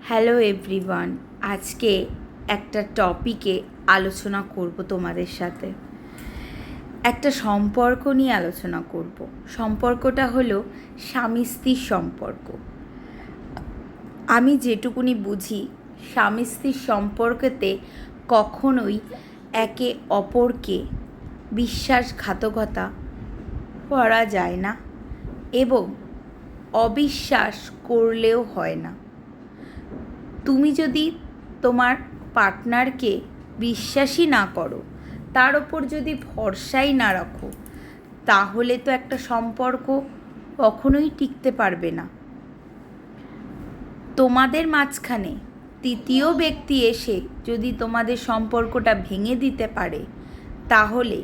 Hello everyone, আজকে একটা টপিকে আলোচনা করব তোমাদের সাথে। একটা সম্পর্ক নিয়ে আলোচনা করব। সম্পর্কটা হলো স্বামী স্ত্রীর সম্পর্ক। আমি যেটুকুনি বুঝি, স্বামী স্ত্রীর সম্পর্কেতে কখনোই একে অপরকে বিশ্বাসঘাতকতা করা যায় না এবং অবিশ্বাস করলেও হয় না। তুমি যদি তোমার পার্টনারকে বিশ্বাসই না করো, তার ওপর যদি ভরসাই না রাখো, তাহলে তো একটা সম্পর্ক কখনোই টিকতে পারবে না। তোমাদের মাঝখানে তৃতীয় ব্যক্তি এসে যদি তোমাদের সম্পর্কটা ভেঙে দিতে পারে, তাহলে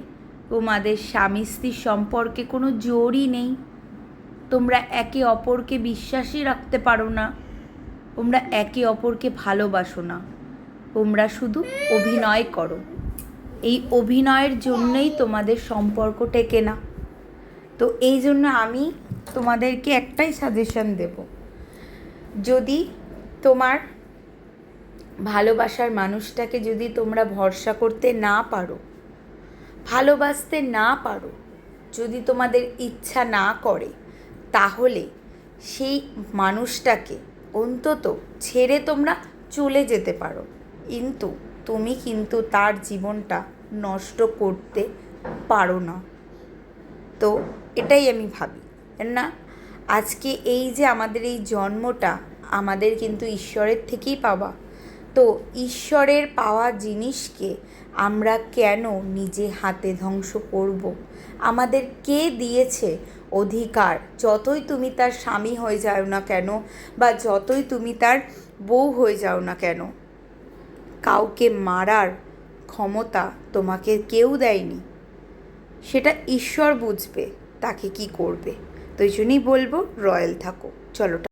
তোমাদের স্বামী স্ত্রীর সম্পর্কে কোনো জোরই নেই। তোমরা একে অপরকে বিশ্বাসই রাখতে পারো না, তোমরা একে অপরকে ভালোবাসো না, তোমরা শুধু অভিনয় করো। এই অভিনয়ের জন্যই তোমাদের সম্পর্ক টেকে না। তো এই জন্য আমি তোমাদেরকে একটাই সাজেশন দেব, যদি তোমার ভালোবাসার মানুষটাকে যদি তোমরা ভরসা করতে না পারো, ভালোবাসতে না পারো, যদি তোমাদের ইচ্ছা না করে, তাহলে সেই মানুষটাকে অন্তত ছেড়ে তোমরা চলে যেতে পারো, কিন্তু তুমি কিন্তু তার জীবনটা নষ্ট করতে পারো না। তো এটাই আমি ভাবি না, আজকে এই যে আমাদের এই জন্মটা আমাদের কিন্তু ঈশ্বরের থেকেই পাওয়া। তো ঈশ্বরের পাওয়া জিনিসকে আমরা কেন নিজে হাতে ধ্বংস করব? আমাদের কে দিয়েছে অধিকার? যতই তুমি তার স্বামী হয়ে যাও না কেন, বা যতই তুমি তার বউ হয়ে যাও না কেন, কাউকে মারার ক্ষমতা তোমাকে কেউ দেয়নি। সেটা ঈশ্বর বুঝবে তাকে কি করবে। তো এই জন্যই বলবো, রয়্যাল থাকো। চলো।